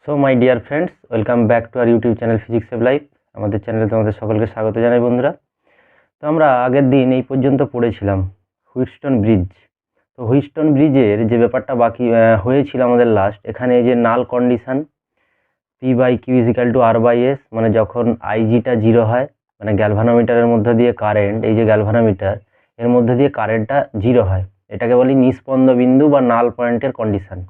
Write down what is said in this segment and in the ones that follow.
So my dear friends, welcome back to our YouTube channel physics save life. আমাদের চ্যানেলে তোমাদের সকলকে স্বাগত জানাই বন্ধুরা। তো আমরা আগের দিন এই পর্যন্ত পড়েছিলাম হুইটস্টোন ব্রিজ। তো হুইটস্টোন ব্রিজের যে ব্যাপারটা বাকি হয়েছিল আমাদের লাস্ট, এখানে যে null condition P by Q is equal to R by S, মানে যখন আইজিটা জিরো হয়, মানে গ্যালভানোমিটারের মধ্যে দিয়ে কারেন্ট, এই যে গ্যালভানোমিটার এর মধ্যে দিয়ে কারেন্টটা জিরো হয়, এটাকে বলি নিস্পন্দ বিন্দু বা নাল পয়েন্টের কন্ডিশান।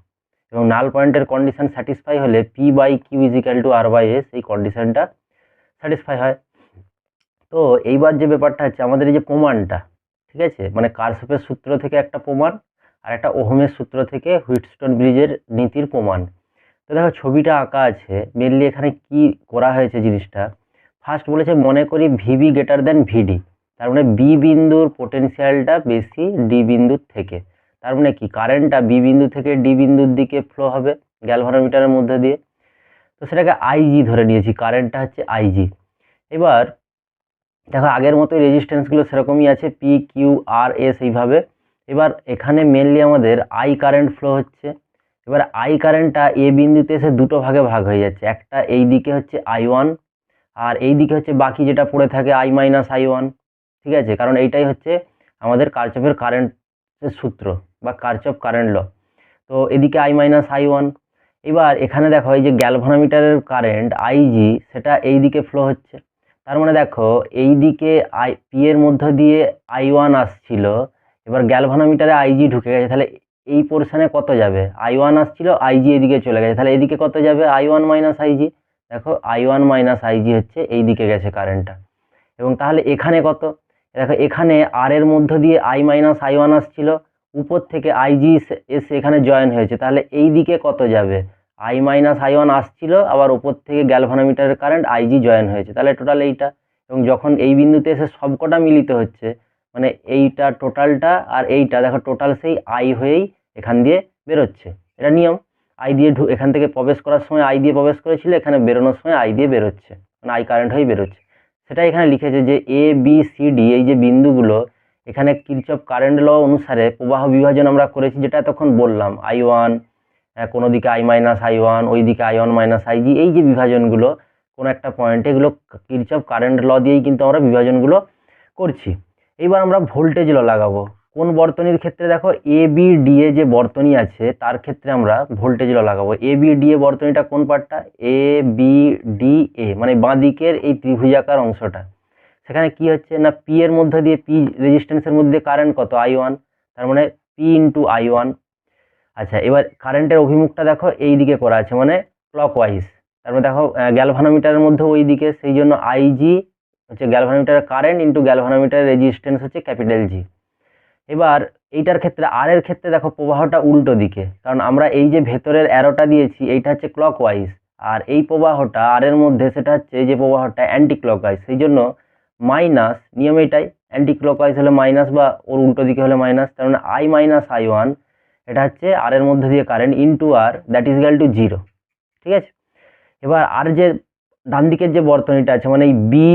এবং নাল পয়েন্টের কন্ডিশন স্যাটিসফাই হলে P by Q is equal to R by S, এই কন্ডিশনটা স্যাটিসফাই হয়। তো এইবার যে ব্যাপারটা হচ্ছে আমাদের এই যে প্রমাণটা, ঠিক আছে, মানে কারশফের সূত্র থেকে একটা প্রমাণ আর একটা ওহমের সূত্র থেকে হুইটস্টোন ব্রিজের নীতির প্রমাণ। তো দেখো ছবিটা আঁকা আছে, মেনলি এখানে কি করা হয়েছে জিনিসটা। ফার্স্ট বলেছে মনে করি ভিবি গ্রেটার দেন ভিডি, তার মানে বি বিন্দুর পোটেনশিয়ালটা বেশি ডি বিন্দুর থেকে। তার মানে কি কারেন্টটা বি বিন্দু থেকে ডি বিন্দুর দিকে ফ্লো হবে গ্যালভানোমিটারের মধ্যে দিয়ে। তো সেটাকে আইজি ধরে নিয়েছি, কারেন্টটা হচ্ছে আইজি। এবার দেখো আগের মতোই রেজিস্ট্যান্সগুলো সেরকমই আছে, পি কিউ আর এস এইভাবে। এবার এখানে মেনলি আমাদের আই কারেন্ট ফ্লো হচ্ছে। এবার আই কারেন্টটা এ বিন্দুতে এসে দুটো ভাগে ভাগ হয়ে যাচ্ছে, একটা এই দিকে হচ্ছে আই ওয়ান, আর এই দিকে হচ্ছে বাকি যেটা পড়ে থাকে আই মাইনাস আই ওয়ান। ঠিক আছে, কারণ এইটাই হচ্ছে আমাদের কারচফের কারেন্টের সূত্র বা কারচফ কারেন্ট ল। তো এদিকে আই মাইনাস আই ওয়ান। এবার এখানে দেখো এই যে গ্যালভানোমিটারের কারেন্ট আইজি, সেটা এই দিকে ফ্লো হচ্ছে। তার মানে দেখো এই দিকে আই পি এর মধ্য দিয়ে আই ওয়ান আসছিল, এবার গ্যালভানোমিটারে আইজি ঢুকে গেছে, তাহলে এই পোর্শনে কত যাবে, আই ওয়ান আসছিল আইজি এদিকে চলে গেছে, তাহলে এদিকে কত যাবে আই ওয়ান মাইনাস আইজি। দেখো আই ওয়ান মাইনাস আইজি হচ্ছে এই দিকে গেছে কারেন্টটা। এবং তাহলে এখানে কত, দেখো এখানে আর এর মধ্য দিয়ে আই মাইনাস আই ওয়ান আসছিল, উপর থেকে আইজি এসে এখানে জয়েন হয়েছে, তাহলে এই দিকে কত যাবে আই মাইনাস আই ওয়ান আসছিল, আবার উপর থেকে গ্যালভানোমিটারের কারেন্ট আইজি জয়েন হয়েছে, তাহলে টোটাল এইটা। এবং যখন এই বিন্দুতে এসে সবকটা মিলিত হচ্ছে, মানে এইটা টোটালটা আর এইটা দেখো টোটাল সেই আই হয়েই এখান দিয়ে বেরোচ্ছে। এটা নিয়ম। আই দিয়ে এখান থেকে প্রবেশ করার সময় আই দিয়ে প্রবেশ করেছিল, এখানে বেরোনোর সময় আই দিয়ে বেরোচ্ছে, মানে আই কারেন্ট হয়েই বেরোচ্ছে। সেটা এখানে লিখেছে যে এ বি সি ডি এই যে বিন্দুগুলো, এখানে কিরচফ কারেন্ট ল অনুসারে প্রবাহ বিভাজন আমরা করেছি, যেটা তখন বললাম আই ওয়ান কোনো দিকে আই মাইনাস আই ওয়ান, ওই দিকে আই ওয়ান মাইনাস আইজি, এই যে বিভাজনগুলো কোনো একটা পয়েন্টে, এগুলো কিরচফ কারেন্ট ল দিয়েই কিন্তু আমরা বিভাজনগুলো করছি। এইবার আমরা ভোল্টেজ ল লাগাবো কোন বর্তনীর ক্ষেত্রে, দেখো এ বি ডি এ যে বর্তনী আছে তার ক্ষেত্রে আমরা ভোল্টেজ ল লাগাবো। এ বি ডি এ বর্তনীটা কোন পার্টটা, এ বি ডি এ মানে বাঁ দিকের এই ত্রিভুজাকার অংশটা। সেখানে কি হচ্ছে না, পি এর মধ্যে দিয়ে পি রেজিস্ট্যান্সের মধ্যে কারেন্ট কত আই ওয়ান, তার মানে পি ইন্টু আই ওয়ান। আচ্ছা এবার কারেন্টের অভিমুখটা দেখো এই দিকে করা আছে, মানে ক্লকওয়াইজ। তারপরে দেখো গ্যালভানোমিটারের মধ্যে ওই দিকে, সেই জন্য আইজি হচ্ছে গ্যালভানোমিটারের কারেন্ট ইন্টু গ্যালভানোমিটারের রেজিস্ট্যান্স হচ্ছে ক্যাপিটাল জি। এবার এইটার ক্ষেত্রে আর এর ক্ষেত্রে দেখো প্রবাহটা উল্টো দিকে, কারণ আমরা এই যে ভেতরের অ্যারোটা দিয়েছি এইটা হচ্ছে ক্লকওয়াইজ, আর এই প্রবাহটা আর এর মধ্যে সেটা হচ্ছে এই যে প্রবাহটা অ্যান্টি ক্লকওয়াইজ, সেই জন্য মাইনাস, নিয়ম এটাই, অ্যান্টি ক্লকওয়াইজ হলে মাইনাস বা ওর উল্টো দিকে হলে মাইনাস, তার মানে আই মাইনাস আই ওয়ান, এটা হচ্ছে আর এর মধ্যে দিয়ে current into R, that is equal to zero. ঠিক আছে, এবার আর যে ডান দিকের যে বর্তনীটা আছে, মানে এই বি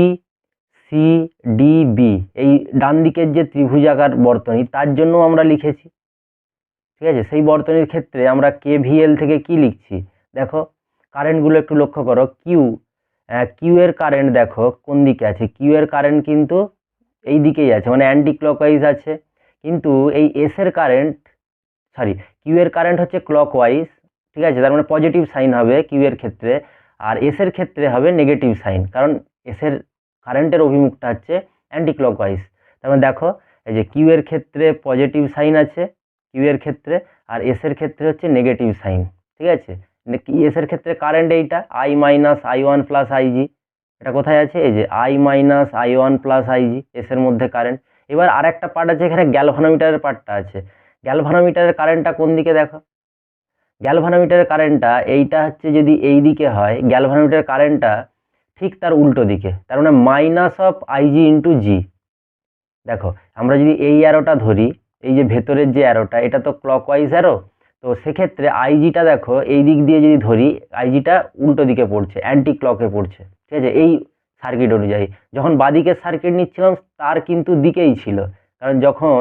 সি ডি বি, এই ডান দিকের যে ত্রিভুজাকার বর্তনী, তার জন্য আমরা লিখেছি। ঠিক আছে, সেই বর্তনীর ক্ষেত্রে আমরা কেভিএল থেকে কি লিখছি, দেখো কারেন্টগুলো একটু লক্ষ্য করো। কিউ এর কারেন্ট দেখো কোন দিকে আছে, কিউ এর কারেন্ট কিন্তু এই দিকেই আছে, মানে অ্যান্টি ক্লকওয়াইজ আছে। কিন্তু এই এস এর কারেন্ট, সরি, কিউ এর কারেন্ট হচ্ছে ক্লকওয়াইজ। ঠিক আছে, তার মানে পজিটিভ সাইন হবে কিউ এর ক্ষেত্রে, আর এস এর ক্ষেত্রে হবে নেগেটিভ সাইন, কারণ এস এর কারেন্টের অভিমুখটা হচ্ছে অ্যান্টি ক্লকওয়াইজ। তার মানে দেখো এই যে কিউ এর ক্ষেত্রে পজিটিভ সাইন আছে কিউ এর ক্ষেত্রে, আর এস এর ক্ষেত্রে হচ্ছে নেগেটিভ সাইন। ঠিক আছে, এস এর ক্ষেত্রে কারেন্ট এইটা I minus I one plus IG, এটা কোথায় আছে, এই যে I minus I one plus IG, S এর মধ্যে কারেন্ট। এবার আর একটা পার্ট আছে, এখানে গ্যালভানোমিটারের পার্টটা আছে। গ্যালভানোমিটারের কারেন্টটা কোন দিকে, দেখো গ্যালভানোমিটারের কারেন্টটা এইটা হচ্ছে, যদি এই দিকে হয় গ্যালভানোমিটারের কারেন্টটা ঠিক তার উল্টো দিকে, তার মানে মাইনাস অফ আইজি ইন্টু জি। দেখো আমরা যদি এই অ্যারোটা ধরি, এই যে ভেতরের যে অ্যারোটা, এটা তো ক্লকওয়াইজ অ্যারো, তো সেক্ষেত্রে আইজিটা দেখো এই দিক দিয়ে যদি ধরি, আইজিটা উল্টো দিকে পড়ছে, অ্যান্টি ক্লকে পড়ছে। ঠিক আছে, এই সার্কিট অনুযায়ী যখন বাদিকের সার্কিট নিচ্ছিলাম তার কিন্তু দিকেই ছিল, কারণ যখন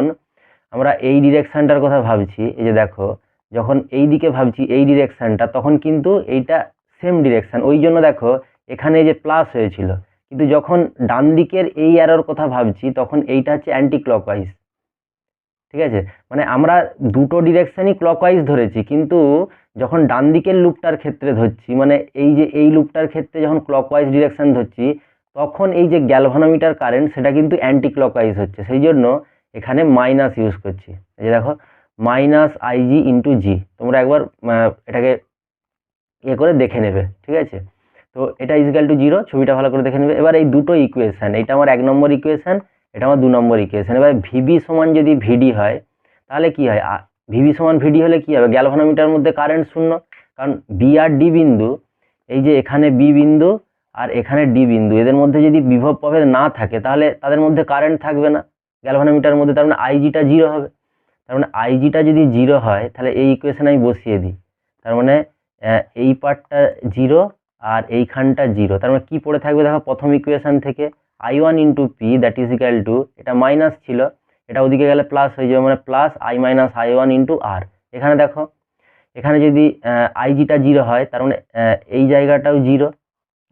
আমরা এই ডিরেকশানটার কথা ভাবছি, এই যে দেখো যখন এই দিকে ভাবছি এই ডিরেকশানটা, তখন কিন্তু এইটা সেম ডিরেকশান, ওই জন্য দেখো এখানে যে প্লাস হয়েছিল, কিন্তু যখন ডান দিকের এই অ্যারোর কথা ভাবছি তখন এইটা হচ্ছে অ্যান্টি ক্লকওয়াইজ। ঠিক আছে, মানে আমরা দুটো ডিরেকশানই ক্লকওয়াইজ ধরেছি, কিন্তু যখন ডান দিকের লুপটার ক্ষেত্রে ধরছি, মানে এই যে এই লুপটার ক্ষেত্রে যখন ক্লকওয়াইজ ডিরেকশান ধরছি, তখন এই যে গ্যালভানোমিটার কারেন্ট সেটা কিন্তু অ্যান্টি ক্লকওয়াইজ হচ্ছে, সেই জন্য এখানে মাইনাস ইউজ করছি। এই যে দেখো মাইনাস আইজি ইন্টু জি, তোমরা একবার এটাকে ইয়ে করে দেখে নেবে। ঠিক আছে, তো এটা ইজিক্যাল টু 0, ছবিটা ভালো করে দেখে নেবে। এবার এই দুটো ইকুয়েশান, এটা আমার 1 নম্বর ইকুয়েশান, এটা আমার 2 নম্বর ইকুয়েশান। এবার ভিবি সমান যদি ভিডি হয় তাহলে কি হয়, ভিবি সমান ভিডি হলে কি হবে, গ্যালভানোমিটার মধ্যে কারেন্ট শূন্য, কারণ বি আর ডি বিন্দু, এই যে এখানে বি বিন্দু আর এখানে ডি বিন্দু, এদের মধ্যে যদি বিভব প্রভেদ না থাকে তাহলে তাদের মধ্যে কারেন্ট থাকবে না গ্যালভানোমিটার মধ্যে, তার মানে আইজিটা 0 হবে। তার মানে আইজিটা যদি 0 হয় তাহলে এই ইকুয়েশান আমি বসিয়ে দিই, তার মানে এই পার্টটা 0 আর এইখানটা 0, তার মানে কী পড়ে থাকবে দেখো প্রথম ইকুয়েশান থেকে, I1 into P that is equal to, এটা মাইনাস ছিল, এটা ওদিকে গেলে প্লাস হয়ে যাবে, মানে plus I minus I1 into R. এখানে দেখো এখানে যদি আইজিটা 0 হয় তার মানে এই জায়গাটাও 0,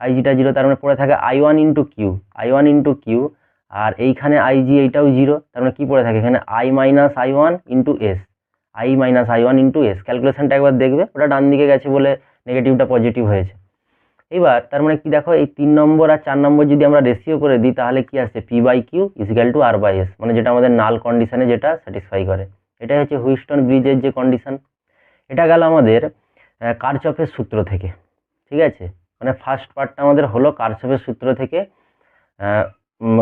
আইজিটা 0, তার মানে পড়ে থাকে I1 into Q, I1 into Q, আর এইখানে আইজি এইটাও 0, তার মানে কী পড়ে থাকে এখানে I minus I1 into S, I minus I1 into S. ক্যালকুলেশনটা একবার দেখবে, ওটা ডান দিকে গেছে বলে নেগেটিভটা পজিটিভ হয়েছে। এবার তার মানে কি দেখো এই 3 নম্বর আর 4 নম্বর যদি আমরা রেশিও করে দিই তাহলে কি আসছে, P by Q is equal to R by S, মানে যেটা আমাদের নাল কন্ডিশনে যেটা স্যাটিসফাই করে। এটাই হচ্ছে হুইস্টন ব্রিজের যে কন্ডিশন। এটা গেল আমাদের কারচফের সূত্র থেকে। ঠিক আছে, মানে ফার্স্ট পার্টটা আমাদের হলো কারচফের সূত্র থেকে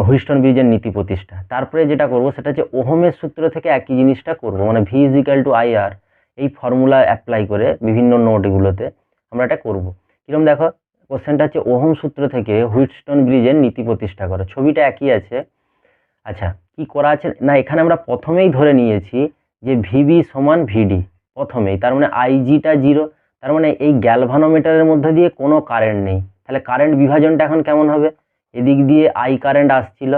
হুইস্টন ব্রিজের নীতি প্রতিষ্ঠা। তারপরে যেটা করব সেটা হচ্ছে ওহমের সূত্র থেকে একই জিনিসটা করব, মানে ভি ইজিক্যাল টু আই আর, এই ফর্মুলা অ্যাপ্লাই করে বিভিন্ন নোটগুলোতে আমরা এটা করব। কিরকম দেখো, কোশ্চেনটা হচ্ছে ওহম সূত্র থেকে হুইস্টন ব্রিজের নীতি প্রতিষ্ঠা করো, ছবিটা একই আছে। আচ্ছা, কি করা আছে না, এখানে আমরা প্রথমেই ধরে নিয়েছি যে ভিবি সমান ভিডি প্রথমেই, তার মানে আইজিটা 0, তার মানে এই গ্যালভানোমিটারের মধ্যে দিয়ে কোনো কারেন্ট নেই, তাহলে কারেন্ট বিভাজনটা এখন কেমন হবে, এদিক দিয়ে আই কারেন্ট আসছিল,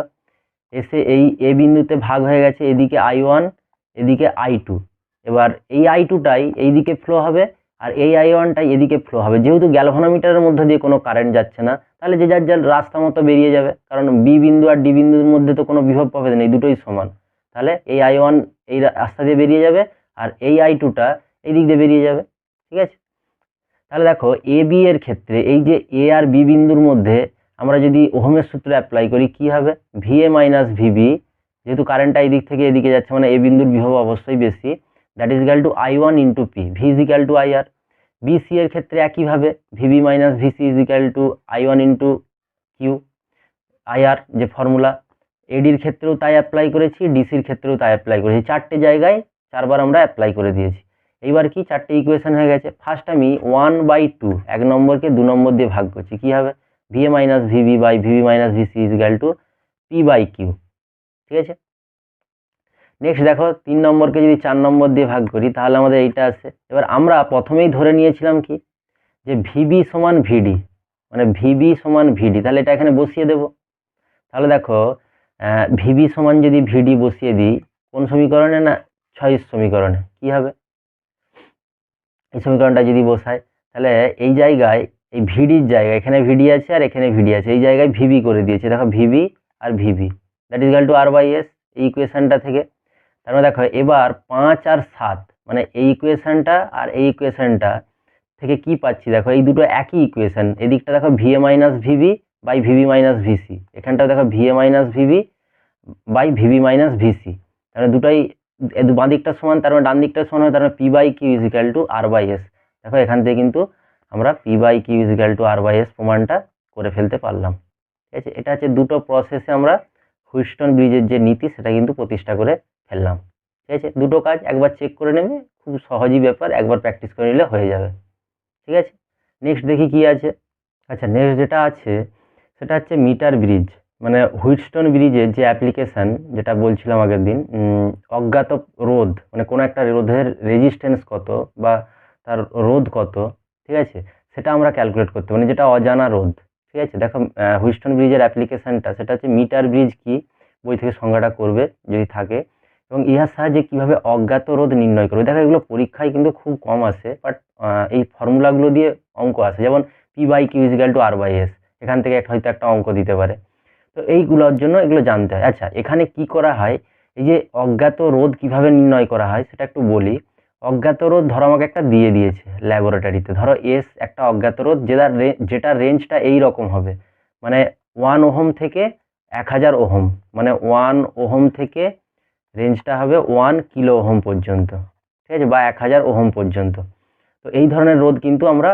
এসে এই এ বিন্দুতে ভাগ হয়ে গেছে, এদিকে I1 এদিকে I2, এবার এই I2টাই এইদিকে ফ্লো হবে আর এই I1টাই এদিকে ফ্লো হবে। যেহেতু গ্যালভানোমিটারের মধ্যে দিয়ে কোনো কারেন্ট যাচ্ছে না, তাহলে যে যার যার রাস্তা মতো বেরিয়ে যাবে, কারণ বি বিন্দু আর ডি বিন্দুর মধ্যে তো কোনো বিভব প্রভেদ নেই, দুটোই সমান, তাহলে এই I1 এই রাস্তা দিয়ে বেরিয়ে যাবে আর এই I2টা এই দিক দিয়ে বেরিয়ে যাবে। ঠিক আছে, তাহলে দেখো এ বি এর ক্ষেত্রে এই যে এ আর বি বিন্দুর মধ্যে আমরা যদি ওহমের সূত্র অ্যাপ্লাই করি কি হবে, ভিএ মাইনাস ভিবি, যেহেতু কারেন্টটা এই দিক থেকে এদিকে যাচ্ছে মানে এ বিন্দুর বিভব অবশ্যই বেশি, that is equal to I1 into P, V is equal to I R. BC এর ক্ষেত্রে একইভাবে VB minus VC is equal to I1 into Q I R, যে ফর্মুলা। এডির ক্ষেত্রেও তাই অ্যাপ্লাই করেছি, ডিসির ক্ষেত্রেও তাই অ্যাপ্লাই করেছি, চারটে জায়গায় চারবার আমরা অ্যাপ্লাই করে দিয়েছি। এইবার কি চারটে ইকুয়েশন হয়ে গেছে, ফার্স্ট আমি 1/2 1 নম্বরকে 2 নম্বর দিয়ে ভাগ করছি, কি হবে VA minus VB by VB minus VC is equal to P by Q. ঠিক আছে, নেক্সট দেখো 3 নম্বরকে যদি 4 নম্বর দিয়ে ভাগ করি তাহলে আমাদের এইটা আসে। এবার আমরা প্রথমেই ধরে নিয়েছিলাম কি, যে ভিবি সমান ভিডি, মানে ভিবি সমান ভিডি, তাহলে এটা এখানে বসিয়ে দেব। তাহলে দেখো ভিবি সমান যদি ভিডি বসিয়ে দিই কোন সমীকরণে, না 6 সমীকরণে, কি হবে এই সমীকরণটা যদি বসাই তাহলে এই জায়গায় এই ভিডির জায়গায় এখানে ভিডি আছে আর এখানে ভিডি আছে, এই জায়গায় ভিবি করে দিয়েছে, দেখো ভিবি আর VB that is equal to R by S, এই ইকুয়েশনটা থেকে। তার মানে দেখো এবার 5 আর 7, মানে এই ইকুয়েশনটা আর এই ইকুয়েশনটা থেকে কি পাচ্ছি, দেখো এই দুটো একই ইকুয়েশন, এদিকটা দেখো VA minus VB by VB minus VC, এখানটাও দেখো VA minus VB by VB minus VC, তাহলে দুটোই বাঁ দিকটা সমান, তার মানে ডান দিকটা সমান হবে, তার মানে P by Q is equal to R by S. দেখো এখান থেকে কিন্তু আমরা P by Q is equal to R by S প্রমাণটা করে ফেলতে পারলাম। ঠিক আছে, এটা হচ্ছে দুটো প্রসেসে আমরা হুইস্টন ব্রিজের যে নীতি সেটা কিন্তু প্রতিষ্ঠা করে ফেললাম। ঠিক আছে, দুটো কাজ একবার চেক করে নেবে, খুব সহজই ব্যাপার, একবার প্র্যাকটিস করে নিলে হয়ে যাবে। ঠিক আছে, নেক্সট দেখি কি আছে। আচ্ছা, নেক্সট যেটা আছে সেটা হচ্ছে মিটার ব্রিজ, মানে হুইটস্টোন ব্রিজের যে অ্যাপ্লিকেশান যেটা বলছিলাম আগের দিন, অজ্ঞাত রোধ, মানে কোনো একটা রোধের রেজিস্ট্যান্স কত বা তার রোধ কত, ঠিক আছে, সেটা আমরা ক্যালকুলেট করতে, মানে যেটা অজানা রোধ। ঠিক আছে, দেখো হুইটস্টোন ব্রিজের অ্যাপ্লিকেশানটা সেটা হচ্ছে মিটার ব্রিজ কি, বই থেকে সংজ্ঞাটা করবে যদি থাকে, এবং ইহার সাহায্যে কীভাবে অজ্ঞাত রোধ নির্ণয় করবে। দেখো এগুলো পরীক্ষায় কিন্তু খুব কম আসে, বাট এই ফর্মুলাগুলো দিয়ে অঙ্ক আসে, যেমন P by Q is equal to R by S. এখান থেকে হয়তো একটা অঙ্ক দিতে পারে। তো এইগুলোর জন্য এগুলো জানতে হয়। আচ্ছা, এখানে কি করা হয়, এই যে অজ্ঞাত রোধ কিভাবে নির্ণয় করা হয় সেটা একটু বলি। অজ্ঞাত রোধ ধরো আমাকে একটা দিয়ে দিয়েছে ল্যাবরেটরিতে, ধরো এস একটা অজ্ঞাত রোধ যেটা রেঞ্জটা এই রকম হবে, মানে 1 ওহম থেকে 1000 ওহম, মানে 1 ওহম থেকে রেঞ্জটা হবে 1 কিলো ওহম পর্যন্ত, ঠিক আছে, বা 1000 ওহম পর্যন্ত। তো এই ধরনের রোধ কিন্তু আমরা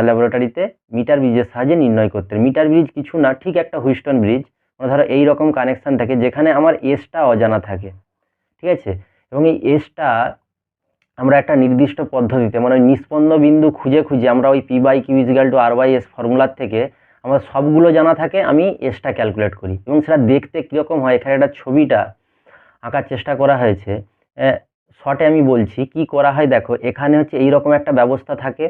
ল্যাবরেটরিতে মিটার ব্রিজের সাহায্যে নির্ণয় করতে পারি। মিটার ব্রিজ কিছু না, ঠিক একটা হুইস্টন ব্রিজ, মানে ধরো এই রকম কানেকশান থাকে যেখানে আমার এসটা অজানা থাকে, ঠিক আছে, এবং এই এসটা আমরা একটা নির্দিষ্ট পদ্ধতিতে, মানে ওই নিস্পন্দ বিন্দু খুঁজে খুঁজে আমরা ওই P by Q is equal to R by S ফর্মুলার থেকে আমার সবগুলো জানা থাকে, আমি এসটা ক্যালকুলেট করি এবং সেটা দেখতে কীরকম হয়। এখানে একটা ছবিটা আঁকার চেষ্টা করা হয়েছে, শর্টে আমি বলছি কি করা হয়। দেখো, এখানে হচ্ছে এইরকম একটা ব্যবস্থা থাকে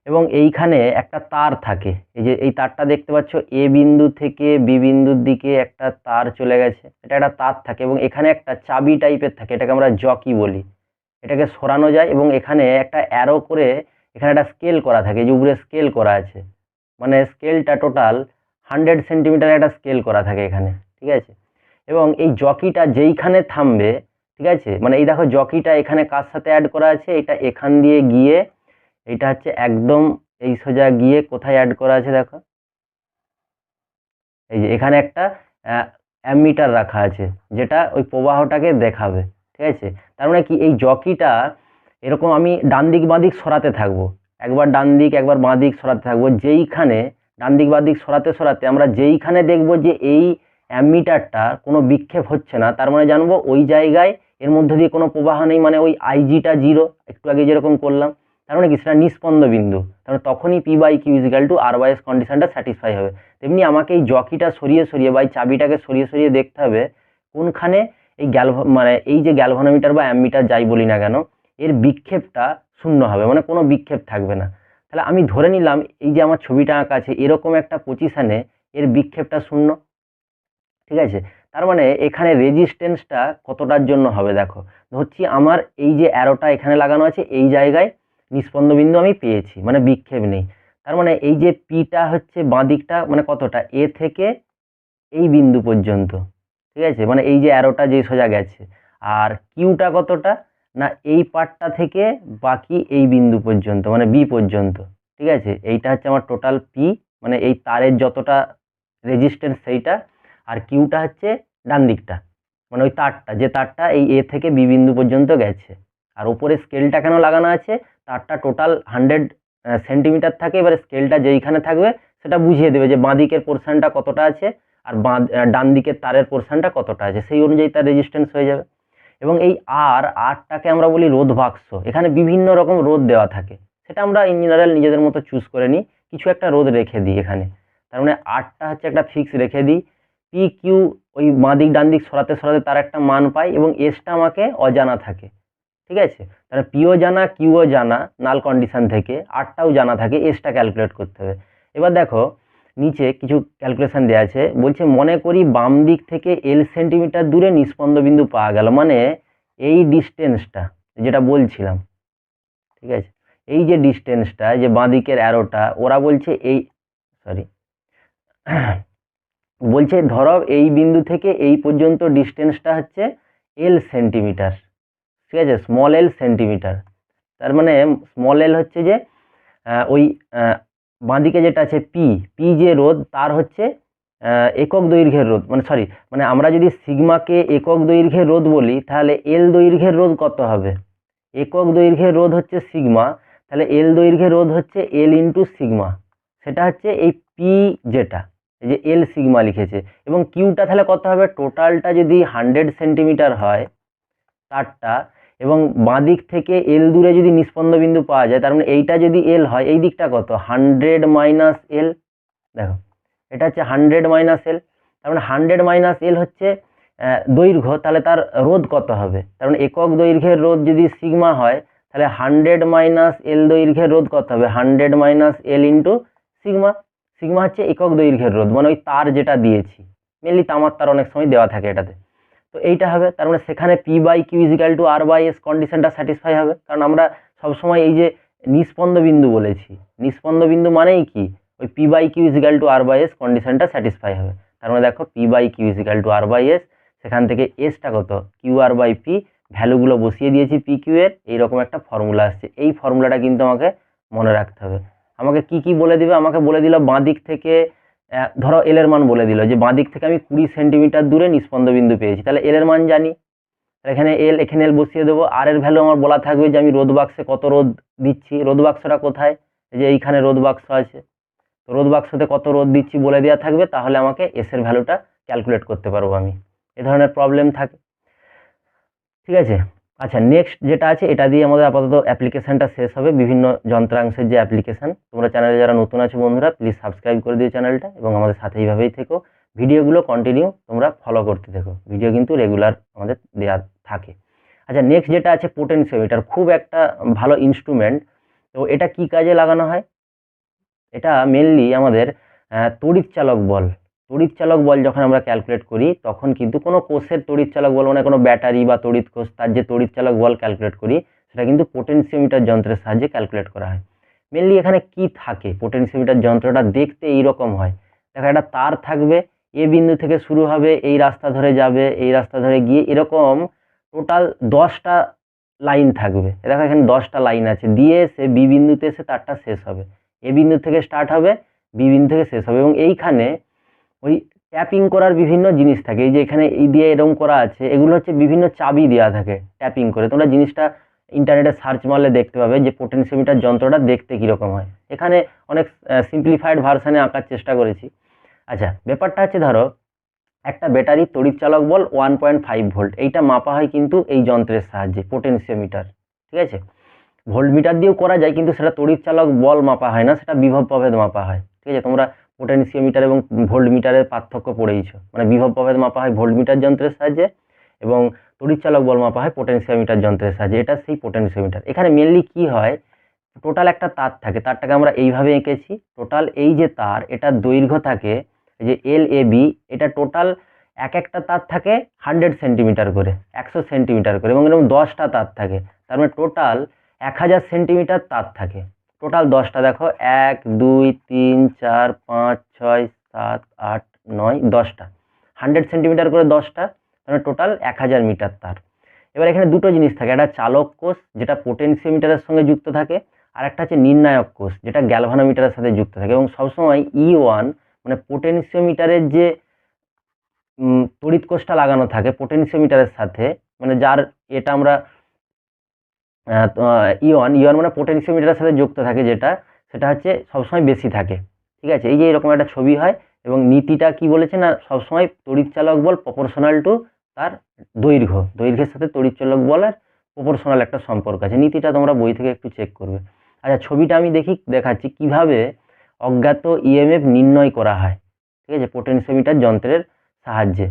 এবং এইখানে একটা তার থাকে, এই যে এই তারটা দেখতে পাচ্ছ, এ বিন্দু থেকে বি বিন্দুর দিকে একটা তার চলে গেছে, এটা একটা তার থাকে এবং এখানে একটা চাবি টাইপের থাকে, এটাকে আমরা জকি বলি। এটাকে সরানো যায় এবং এখানে একটা অ্যারো করে এখানে একটা স্কেল করা থাকে, যে উপরে স্কেল করা আছে, মানে স্কেলটা টোটাল 100 সেন্টিমিটার একটা স্কেল করা থাকে এখানে, ঠিক আছে। এবং এই জকিটা যেইখানে থামবে, ঠিক আছে, মানে এই দেখো জকিটা এখানে কার সাথে অ্যাড করা আছে, এটা এখান দিয়ে গিয়ে এইটা হচ্ছে একদম এই সোজা গিয়ে কোথায় অ্যাড করা আছে দেখো, এই যে এখানে একটা অ্যামিটার রাখা আছে যেটা ওই প্রবাহটাকে দেখাবে, ঠিক আছে। তার মানে কি, এই জকিটা এরকম আমি ডান দিক বাঁ দিক সরাতে থাকবো, একবার ডান দিক একবার বাঁ দিক সরাতে থাকবো, যেইখানে ডান দিক বাঁ দিক সরাতে সরাতে আমরা যেইখানে দেখবো যে এই অ্যামিটারটা কোনো বিক্ষেপ হচ্ছে না, তার মানে জানবো ওই জায়গায় এর মধ্যে দিয়ে কোনো প্রবাহ নেই, মানে ওই আইজিটা জিরো, একটু আগে যেরকম করলাম, তার মানে কি সেটা নিস্পন্দ বিন্দু, তাহলে তখনই P by Q is equal to R by S কন্ডিশনটা স্যাটিসফাই হবে। তেমনি আমাকে এই জকিটা সরিয়ে সরিয়ে বা এই চাবিটাকে সরিয়ে সরিয়ে দেখতে হবে কোনখানে এই মানে এই যে গ্যালভানোমিটার বা অ্যামমিটার যাই বলি না কেন, এর বিক্ষেপটা শূন্য হবে, মানে কোনো বিক্ষেপ থাকবে না। তাহলে আমি ধরে নিলাম এই যে আমার ছবিটা আঁকা আছে এরকম একটা পজিশানে এর বিক্ষেপটা শূন্য, ঠিক আছে। তার মানে এখানে রেজিস্ট্যান্সটা কতটার জন্য হবে দেখো, ধরছি আমার এই যে অ্যারোটা এখানে লাগানো আছে, এই জায়গায় নিস্পন্দ বিন্দু আমি পেয়েছি, মানে বিক্ষেপ নেই। তার মানে এই যে পিটা হচ্ছে বাঁ দিকটা, মানে কতটা, এ থেকে এই বিন্দু পর্যন্ত, ঠিক আছে, মানে এই যে অ্যারোটা যে সোজা গেছে। আর কিউটা কতটা, না এই পার্টটা থেকে বাকি এই বিন্দু পর্যন্ত, মানে বি পর্যন্ত, ঠিক আছে। এইটা হচ্ছে আমার টোটাল পি, মানে এই তারের যতটা রেজিস্ট্যান্স সেইটা, আর কিউটা হচ্ছে ডান দিকটা, মানে ওই তারটা, যে তারটা এই এ থেকে বি বিন্দু পর্যন্ত গেছে। আর ওপরে স্কেলটা কেন লাগানো আছে, তারটা টোটাল 100 সেন্টিমিটার থাকে, এবারে স্কেলটা যেইখানে থাকবে সেটা বুঝিয়ে দেবে যে বাঁ দিকের পোর্শনটা কতটা আছে আর ডান দিকের তারের পোর্শনটা কতটা আছে, সেই অনুযায়ী তার রেজিস্ট্যান্স হয়ে যাবে। এবং এই আরটাকে আমরা বলি রোধ বাক্স, এখানে বিভিন্ন রকম রোধ দেওয়া থাকে, সেটা আমরা ইন জেনারেল নিজেদের মতো চুজ করে নিই, কিছু একটা রোধ রেখে দিই এখানে। তার মানে আরটা হচ্ছে একটা ফিক্স রেখে দিই, পি কিউ ওই বাঁ দিক ডান দিক সরাতে সরাতে তার একটা মান পাই এবং এসটা আমাকে অজানা থাকে, ঠিক আছে। তাহলে পিও জানা কিউও জানা নাল কন্ডিশন থেকে, আরটাও জানা থাকে, এসটা ক্যালকুলেট করতে হবে। এবার দেখো নিচে কিছু ক্যালকুলেশন দেওয়া আছে, বলছে মনে করি বাম দিক থেকে এল সেন্টিমিটার দূরে নিস্পন্দ বিন্দু পাওয়া গেল, মানে এই ডিস্টেন্সটা যেটা বলছিলাম, ঠিক আছে, এই যে ডিস্টেন্সটা, যে বাঁ দিকের অ্যারোটা, ওরা বলছে এই বলছে ধরো এই বিন্দু থেকে এই পর্যন্ত ডিস্টেন্সটা হচ্ছে এল সেন্টিমিটার, ঠিক আছে, স্মল এল সেন্টিমিটার। তার মানে স্মল এল হচ্ছে যে ওই বাঁদিকে যেটা আছে পি, পি যে রোধ তার হচ্ছে একক দৈর্ঘ্যের রোধ, মানে আমরা যদি সিগমাকে একক দৈর্ঘ্যের রোধ বলি, তাহলে এল দৈর্ঘ্যের রোধ কত হবে, একক দৈর্ঘ্যের রোধ হচ্ছে সিগমা, তাহলে এল দৈর্ঘ্যের রোধ হচ্ছে এল ইন্টু সিগমা, সেটা হচ্ছে এই পি, যেটা এই যে এল সিগমা লিখেছে। এবং কিউটা তাহলে কত হবে, টোটালটা যদি 100 সেন্টিমিটার হয় তারটা, এবং বাঁ দিক থেকে এল দূরে যদি নিস্পন্দ বিন্দু পাওয়া যায়, তার মানে এইটা যদি এল হয়, এই দিকটা কত, 100 মাইনাস এল, দেখো এটা হচ্ছে 100 মাইনাস এল, তার মানে 100 মাইনাস এল হচ্ছে দৈর্ঘ্য, তাহলে তার রোধ কত হবে, তার মানে একক দৈর্ঘ্যের রোধ যদি সিগমা হয়, তাহলে 100 মাইনাস এল দৈর্ঘ্যের রোধ কত হবে, 100 minus L into sigma. Sigma হচ্ছে একক দৈর্ঘ্যের রোধ, মানে ওই তার যেটা দিয়েছি, মেনলি তামার তার অনেক সময় দেওয়া থাকে এটাতে, তো এইটা হবে। তার মানে সেখানে P by Q is equal to R by S কন্ডিশনটা স্যাটিসফাই হবে, কারণ আমরা সবসময় এই যে নিস্পন্দ বিন্দু বলেছি, নিস্পন্দ বিন্দু মানেই কি, ওই P by Q is equal to R by S কন্ডিশনটা স্যাটিসফাই হবে। তার মানে দেখো P by Q is equal to R by S, সেখান থেকে এসটা কত কিউ আর বাই পি, ভ্যালুগুলো বসিয়ে দিয়েছি পি কিউ এর, এইরকম একটা ফর্মুলা আসছে। এই ফর্মুলাটা কিন্তু আমাকে মনে রাখতে হবে। আমাকে কি বলে দিবে, আমাকে বলে দিল বাঁ দিক থেকে ধরো এল এর মান বলে দিল যে বাঁ দিক থেকে আমি 20 সেন্টিমিটার দূরে নিস্পন্দ বিন্দু পেয়েছি, তাহলে এল এর মান জানি, এখানে এল বসিয়ে দেবো। আর এর ভ্যালু আমার বলা থাকবে যে আমি রোদ বাক্সে কত রোদ দিচ্ছি, রোদ বাক্সটা কোথায়, এই যে এইখানে রোদ বাক্স আছে, তো রোদ বাক্সতে কত রোদ দিচ্ছি বলে দেওয়া থাকবে, তাহলে আমাকে এস এর ভ্যালুটা ক্যালকুলেট করতে পারবো আমি। এ ধরনের প্রবলেম থাকে, ঠিক আছে। আচ্ছা, নেক্সট যেটা আছে এটা দিয়ে আমাদের আপাতত অ্যাপ্লিকেশানটা শেষ হবে, বিভিন্ন যন্ত্রাংশের যে অ্যাপ্লিকেশান। তোমরা চ্যানেলে যারা নতুন আছে বন্ধুরা প্লিজ সাবস্ক্রাইব করে দিও চ্যানেলটা, এবং আমাদের সাথে এইভাবেই থেকো, ভিডিওগুলো কন্টিনিউ তোমরা ফলো করতে থেকো, ভিডিও কিন্তু রেগুলার আমাদের দেওয়া থাকে। আচ্ছা, নেক্সট যেটা আছে পোটেনশিওমিটার, খুব একটা ভালো ইনস্ট্রুমেন্ট। তো এটা কি কাজে লাগানো হয়, এটা মেনলি আমাদের তড়িৎ চালক বল যখন আমরা ক্যালকুলেট করি, তখন কিন্তু কোনো কোষের তড়িৎ চালক বল মানে কোনো ব্যাটারি বা তড়িৎ কোষ, তার যে তড়িৎ চালক বল ক্যালকুলেট করি, সেটা কিন্তু পোটেনশিওমিটার যন্ত্রের সাহায্যে ক্যালকুলেট করা হয়। মেনলি এখানে কি থাকে, পোটেনশিওমিটার যন্ত্রটা দেখতে এইরকম হয়। দেখো একটা তার থাকবে, এ বিন্দু থেকে শুরু হবে, এই রাস্তা ধরে যাবে, এই রাস্তা ধরে গিয়ে এরকম টোটাল 10টা লাইন থাকবে। দেখো এখানে 10টা লাইন আছে, দিয়ে এসে বি বিন্দুতে এসে তারটা শেষ হবে, এ বিন্দু থেকে স্টার্ট হবে, বি বিন্দু থেকে শেষ হবে। এবং এইখানে ওই ট্যাপিং করার বিভিন্ন জিনিস থাকে, এই যে এখানে এই দিয়ে এরকম করা আছে, এগুলো হচ্ছে বিভিন্ন চাবি দেওয়া থাকে ট্যাপিং করে। তোমরা জিনিসটা ইন্টারনেটে সার্চ মারলে দেখতে পাবে যে পোটেনশিওমিটার যন্ত্রটা দেখতে কীরকম হয়। এখানে অনেক সিম্পলিফাইড ভার্সানে আঁকার চেষ্টা করেছি। আচ্ছা, ব্যাপারটা হচ্ছে ধরো একটা ব্যাটারি তড়িৎ চালক বল 1.5 ভোল্ট, এইটা মাপা হয় কিন্তু এই যন্ত্রের সাহায্যে, পোটেনশিওমিটার, ঠিক আছে। ভোল্টমিটার দিয়েও করা যায়, কিন্তু সেটা তড়িৎ চালক বল মাপা হয় না, সেটা বিভব প্রভেদ মাপা হয়, ঠিক আছে। তোমরা পোটেনশিওমিটার এবং ভোল্টমিটারের পার্থক্য পড়েইছো, মানে বিভব প্রভেদ মাপা হয় ভোল্টমিটার যন্ত্রের সাহায্যে, এবং তড়িৎ চালক বল মাপা হয় পোটেনশিওমিটার যন্ত্রের সাহায্যে। এটা সেই পোটেনশিওমিটার। এখানে মেনলি কি হয়, টোটাল একটা তার থাকে, তারটাকে আমরা এইভাবে এঁকেছি, টোটাল এই যে তার, এটার দৈর্ঘ্য থাকে এই যে এল এ বি, এটা টোটাল একটা তার থাকে 100 সেন্টিমিটার করে, 100 সেন্টিমিটার করে, এবং এরকম 10টা তার থাকে, তার মানে টোটাল 1000 সেন্টিমিটার তার থাকে। টোটাল 10টা, দেখো 1 2 3 4 5 6 7 8 9 10টা, 100 সেন্টিমিটার করে 10টা, মানে টোটাল 1000 মিটার তার। এবার এখানে দুটো জিনিস থাকে, একটা চালক কোষ যেটা পোটেনশিওমিটারের সঙ্গে যুক্ত থাকে, আর একটা হচ্ছে নির্ণায়ক কোষ যেটা গ্যালভানোমিটারের সাথে যুক্ত থাকে। এবং সবসময় E1 মানে পোটেনশিওমিটারের যে তড়িৎ কোষটা লাগানো থাকে পোটেনশিওমিটারের সাথে, মানে যার এটা আমরা E1 মানে পোটেনশিওমিটারের সাথে যুক্ত থাকে যেটা, সেটা হচ্ছে সবসময় বেশি থাকে, ঠিক আছে। এই যে এরকম একটা ছবি হয়, এবং নীতিটা কি বলেছে না, সবসময় তড়িৎ চালক বল প্রপোর্শনাল টু তার দৈর্ঘ্যের সাথে তড়িৎ চালক বলের প্রপোর্শনাল একটা সম্পর্ক আছে। নীতিটা তোমরা বই থেকে একটু চেক করবে। আচ্ছা, ছবিটা আমি দেখাচ্ছি কিভাবে অজ্ঞাত ইএমএফ নির্ণয় করা হয়, ঠিক আছে, পোটেনশিওমিটার যন্ত্রের সাহায্যে।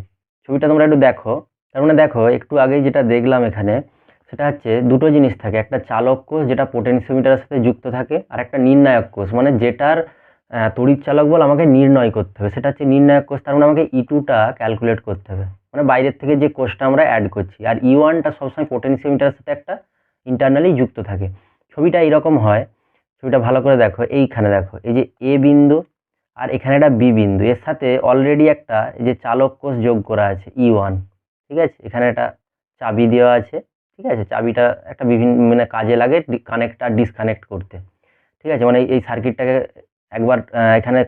ছবিটা তোমরা একটু দেখো। তার মানে দেখো একটু আগেই যেটা দেখলাম এখানে, সেটা হচ্ছে দুটো জিনিস থাকে, একটা চালক কোষ যেটা পোটেনশিওমিটারের সাথে যুক্ত থাকে, আর একটা নির্ণায়ক কোষ মানে যেটার তড়িৎ চালক বল আমাকে নির্ণয় করতে হবে, সেটা হচ্ছে নির্ণায়ক কোষ। তার মানে আমাকে E2টা ক্যালকুলেট করতে হবে, মানে বাইরের থেকে যে কোষটা আমরা অ্যাড করছি। আর E1টা সবসময় পোটেনশিওমিটারের সাথে একটা ইন্টারনালি যুক্ত থাকে। ছবিটা এইরকম হয়, ছবিটা ভালো করে দেখো, এইখানে দেখো এই যে এ বিন্দু, আর এখানে একটা বি বিন্দু, এর সাথে অলরেডি একটা এই যে চালক কোষ যোগ করা আছে E1, ঠিক আছে। এখানে একটা চাবি দেওয়া আছে, ঠিক আছে, চাবিটা একটা বিভিন্ন মানে কাজে লাগে কানেক্ট আর ডিসকানেক্ট করতে, ঠিক আছে। মানে এই সার্কিটটাকে একবার এখানে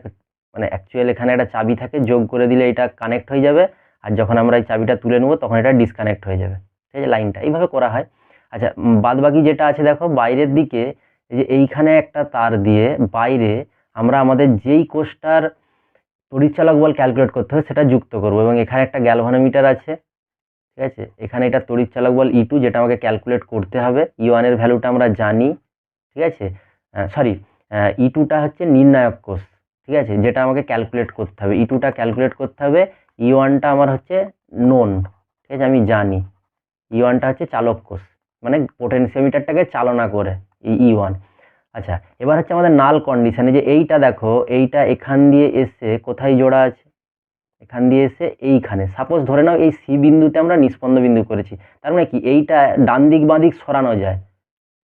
মানে অ্যাকচুয়ালি এখানে একটা চাবি থাকে, যোগ করে দিলে এটা কানেক্ট হয়ে যাবে, আর যখন আমরা এই চাবিটা তুলে নেবো তখন এটা ডিসকানেক্ট হয়ে যাবে, ঠিক আছে। লাইনটা এইভাবে করা হয়। আচ্ছা, বাদ বাকি যেটা আছে দেখো বাইরের দিকে, এই যে এইখানে একটা তার দিয়ে বাইরে আমরা আমাদের যেই কোষটার তড়িৎচালক বল ক্যালকুলেট করতে হবে সেটা যুক্ত করব, এবং এখানে একটা গ্যালভানোমিটার আছে, ঠিক আছে। এখানে এটা তড়িৎচালক বল E2 যেটা আমাকে ক্যালকুলেট করতে হবে, E1 এর ভ্যালুটা আমরা জানি, ঠিক আছে। সরি, E2টা হচ্ছে নির্ণায়ক কোষ, ঠিক আছে, যেটা আমাকে ক্যালকুলেট করতে হবে। E2টা ক্যালকুলেট করতে হবে, E1টা আমার হচ্ছে নোন, ঠিক আছে, আমি জানি। E1টা হচ্ছে চালক কোষ, মানে পোটেনশিওমিটারটাকে চালনা করে এই E1। আচ্ছা, এবার হচ্ছে আমাদের নাল কন্ডিশনে, যে এইটা দেখো, এইটা এখান দিয়ে এসে কোথায় জোড়া আছে, এখান দিয়ে এসে এইখানে, সাপোজ ধরে নাও এই সি বিন্দুতে আমরা নিস্পন্দ বিন্দু করেছি, তার মানে কি এইটা ডান দিক বাঁ দিক সরানো যায়,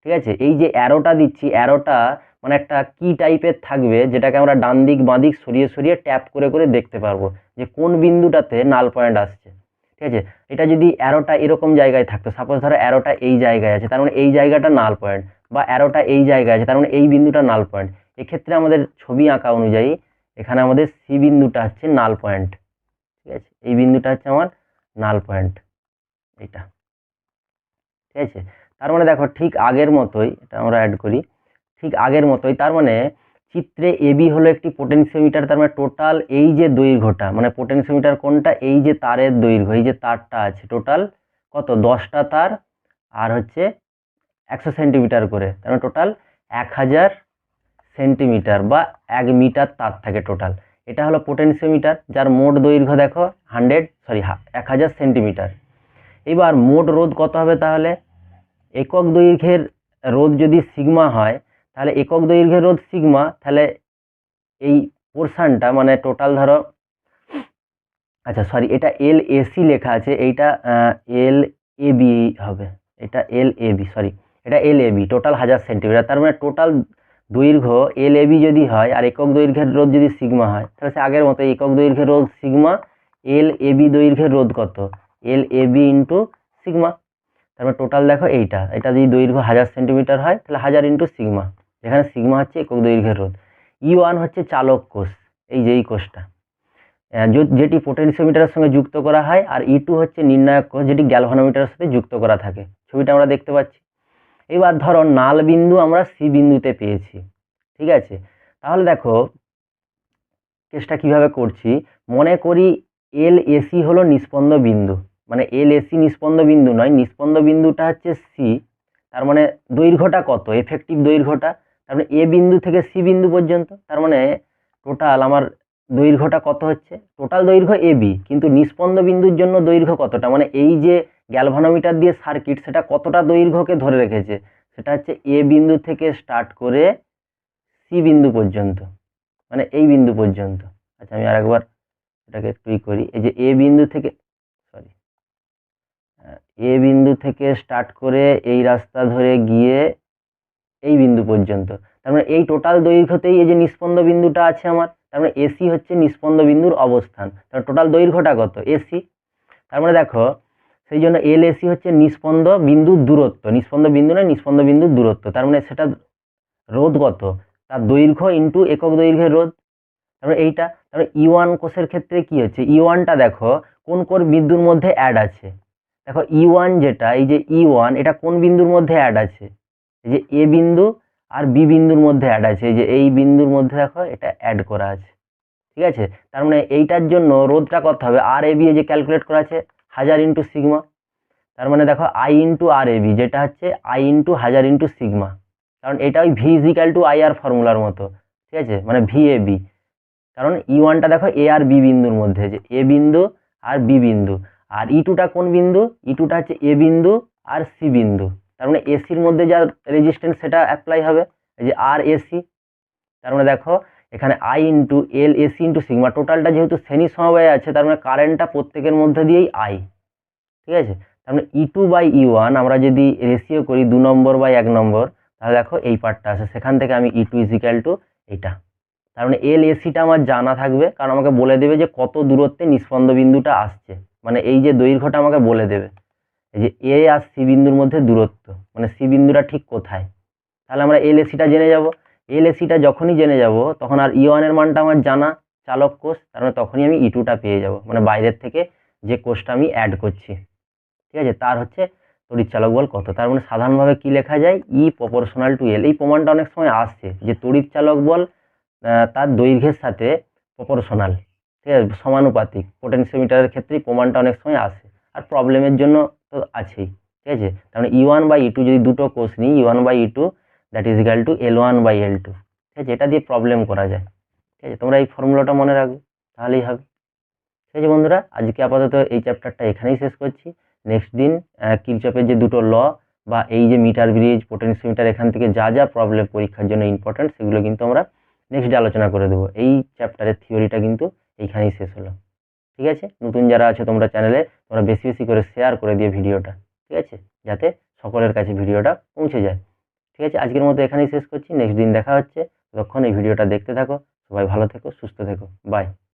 ঠিক আছে। এই যে অ্যারোটা দিচ্ছি, অ্যারোটা মানে একটা কি টাইপের থাকবে, যেটাকে আমরা ডান দিক বাঁ দিক সরিয়ে সরিয়ে ট্যাপ করে করে দেখতে পারবো যে কোন বিন্দুটাতে নাল পয়েন্ট আসছে। ঠিক আছে, এটা যদি অ্যারোটা এরকম জায়গায় থাকতো, সাপোজ ধরো অ্যারোটা এই জায়গায় আছে, তার মানে এই জায়গাটা নাল পয়েন্ট, বা অ্যারোটা এই জায়গায় আছে, তার মানে এই বিন্দুটা নাল পয়েন্ট। এক্ষেত্রে আমাদের ছবি আঁকা অনুযায়ী এখানে আমাদের সি বিন্দুটা হচ্ছে নাল পয়েন্ট। ঠিক আছে, এই বিন্দুটা হচ্ছে আমার নাল পয়েন্ট, এটা। ঠিক আছে, তার মানে দেখো ঠিক আগের মতোই, এটা আমরা অ্যাড করি, ঠিক আগের মতোই, তার মানে চিত্রে এবি হলো একটি পোটেনশিওমিটার। তার মানে টোটাল এই যে দৈর্ঘ্যটা, মানে পোটেনশিওমিটার কোনটা, এই যে তারের দৈর্ঘ্য, এই যে তারটা আছে, টোটাল কত, 10টা তার আর হচ্ছে 100 সেন্টিমিটার করে, তার মানে টোটাল 1000 সেন্টিমিটার বা 1 মিটার তার থাকে টোটাল। এটা হলো পোটেনশিওমিটার, যার মোট দৈর্ঘ্য দেখো 1000 সেন্টিমিটার। এবার মোট রোধ কত হবে তাহলে, একক দৈর্ঘ্যের রোধ যদি সিগমা হয়, তাহলে একক দৈর্ঘ্যের রোধ সিগমা, তাহলে এই পোর্শনটা মানে টোটাল ধরো, আচ্ছা সরি, এটা এল এসি লেখা আছে, এইটা এল এ বি হবে, এটা এল এ বি, সরি এটা এল এ বি, টোটাল 1000 সেন্টিমিটার। তার মানে টোটাল দৈর্ঘ্য এল এ বি যদি হয় আর একক দৈর্ঘ্যের রোধ যদি সিগমা হয়, তাহলে সে আগের মতো একক দৈর্ঘ্যের রোধ সিগমা, এল এ বি দৈর্ঘ্যের রোধ কত, এল এ বি ইন্টু সিগমা। তারপর টোটাল দেখো এইটা, এটা যদি দৈর্ঘ্য 1000 সেন্টিমিটার হয়, তাহলে 1000 ইন্টু সিগমা, যেখানে সিগমা হচ্ছে একক দৈর্ঘ্যের রোধ। ই1 হচ্ছে চালক কোষ, এই যে এই কোষটা, যেটি পোটেনশিওমিটারের সঙ্গে যুক্ত করা হয়, আর ই2 হচ্ছে নির্ণায়ক কোষ, যেটি গ্যালভানোমিটারের সাথে যুক্ত করা থাকে। ছবিটা আমরা দেখতে পাচ্ছি। এবার ধরো নাল বিন্দু আমরা সি বিন্দুতে পেয়েছি। ঠিক আছে, তাহলে দেখো কেসটা কিভাবে করছি, মনে করি এল এসি হলো নিস্পন্দ বিন্দু, মানে এল এসি নিস্পন্দ বিন্দু নয়, নিস্পন্দ বিন্দুটা হচ্ছে সি। তার মানে দৈর্ঘ্যটা কত, এফেক্টিভ দৈর্ঘ্যটা, তার মানে এ বিন্দু থেকে সি বিন্দু পর্যন্ত, তার মানে টোটাল আমার দৈর্ঘ্যটা কত হচ্ছে, টোটাল দৈর্ঘ্য এ বি, কিন্তু নিস্পন্দ বিন্দুর জন্য দৈর্ঘ্য কতটা, মানে এই যে গ্যালভানোমিটার দিয়ে সার্কিট, সেটা কতটা দৈর্ঘ্যকে ধরে রেখেছে, সেটা হচ্ছে এ বিন্দু থেকে স্টার্ট করে সি বিন্দু পর্যন্ত, মানে এই বিন্দু পর্যন্ত। আচ্ছা আমি আরেকবার এটাকে একটু করি, এই যে এ বিন্দু থেকে, সরি, এ বিন্দু থেকে স্টার্ট করে এই রাস্তা ধরে গিয়ে এই বিন্দু পর্যন্ত, তার মানে এই টোটাল দৈর্ঘ্যতেই এই যে নিস্পন্দ বিন্দুটা আছে আমার, তার মানে এসি হচ্ছে নিস্পন্দ বিন্দুর অবস্থান, তার টোটাল দৈর্ঘ্যটা কত, এসি। তার মানে দেখো সেই জন্য এল এসি হচ্ছে নিস্পন্দ বিন্দুর দূরত্ব, নিস্পন্দ বিন্দু নয়, নিস্পন্দ বিন্দুর দূরত্ব, তার মানে সেটা রোধ কত, তার দৈর্ঘ্য ইন্টু একক দৈর্ঘ্যের রোধ। তারপরে এইটা, তারপরে ই1 কোষের ক্ষেত্রে কি হচ্ছে, ই1টা দেখো কোন কোন বিন্দুর মধ্যে অ্যাড আছে, দেখো ই1 যেটা, এই যে ই1 এটা কোন বিন্দুর মধ্যে অ্যাড আছে, এই যে এ বিন্দু আর বি বিন্দুর মধ্যে অ্যাড আছে, এই যে এই বিন্দুর মধ্যে দেখো এটা অ্যাড করা আছে। ঠিক আছে, তার মানে এইটার জন্য রোধটা কত হবে, আর এ বি, এই যে ক্যালকুলেট করা আছে 1000 ইন্টু সিগমা, তার মানে দেখো I into R A B, যেটা হচ্ছে আই ইন্টু 1000 ইন্টু সিগমা, কারণ এটা ওই ভি ইজিক্যাল টু আই আর ফর্মুলার মতো। ঠিক আছে, মানে ভি এ বি, কারণ ই1টা দেখো এ আর বি বিন্দুর মধ্যে, যে এ বিন্দু আর বি বিন্দু, আর ই2টা কোন বিন্দু, ই2টা হচ্ছে এ বিন্দু আর সি বিন্দু, তার মানে এসির মধ্যে যা রেজিস্ট্যান্স সেটা অ্যাপ্লাই হবে, এই যে আর এসি। তার মানে দেখো এখানে I into L AC into sigma, টোটালটা যেহেতু শ্রেণী সমবায় আছে, তার মানে কারেন্টটা প্রত্যেকের মধ্যে দিয়েই আই। ঠিক আছে, তার মানে ই2 বাই ই1 আমরা যদি রেশিও করি 2 নম্বর বাই 1 নম্বর, তাহলে দেখো এই পার্টটা আছে, সেখান থেকে আমি ই2 ইজিক্যাল টু এটা, তার মানে এল এসিটা আমার জানা থাকবে, কারণ আমাকে বলে দেবে যে কত দূরত্বে নিস্পন্দ বিন্দুটা আসছে, মানে এই যে দৈর্ঘ্যটা আমাকে বলে দেবে, এই যে এ আর সি বিন্দুর মধ্যে দূরত্ব, মানে সি বিন্দুটা ঠিক কোথায়। তাহলে আমরা এল এসিটা জেনে যাব, এল এসিটা যখনই জেনে যাব তখন আর ই1 এর মানটা আমার জানা, চালক কোষ, তার মানে তখনই আমি ই2টা পেয়ে যাব, মানে বাইরের থেকে যে কোষটা আমি অ্যাড করছি। ঠিক আছে, তার হচ্ছে তড়িৎ চালক বল কত, তার মানে সাধারণভাবে কি লেখা যায়, ই প্রপোর্শনাল টু এল। এই প্রমাণটা অনেক সময় আসছে যে তড়িৎ চালক বল তার দৈর্ঘ্যের সাথে প্রপোর্শনাল, ঠিক আছে, সমানুপাতিক, পোটেনশিওমিটারের ক্ষেত্রে প্রমাণটা অনেক সময় আসে, আর প্রবলেমের জন্য তো আছেই। ঠিক আছে, তার মানে ই1 বাই ই2 যদি দুটো কোষ নিই, E one by E two that is equal to L one by L two. ঠিক আছে, এটা দিয়ে প্রবলেম করা যায়। ঠিক আছে, তোমরা এই ফর্মুলাটা মনে রাখবে, তাহলেই হবে। ঠিক আছে বন্ধুরা, আজকে আপাতত এই চ্যাপ্টারটা এখানেই শেষ করছি। নেক্সট দিন কিরচপের যে দুটো ল বা এই যে মিটার ব্রিজ, পোটেনশিওমিটার, এখান থেকে যা যা প্রবলেম পরীক্ষার জন্য ইম্পর্টেন্ট, সেগুলো কিন্তু আমরা নেক্সট ডে আলোচনা করে দেবো। এই চ্যাপ্টারের থিওরিটা কিন্তু এইখানেই শেষ হলো। ঠিক আছে, নতুন যারা আছো তোমরা চ্যানেলে, তোমরা বেশি বেশি করে শেয়ার করে দিও ভিডিওটা, ঠিক আছে, যাতে সকলের কাছে ভিডিওটা পৌঁছে যায়। ঠিক আছে, আজকের মতো এখানেই শেষ করছি। নেক্সট দিন দেখা হচ্ছে। ততক্ষণ এই ভিডিওটা দেখতে থাকো। সবাই ভালো থেকো, সুস্থ থেকো। বাই।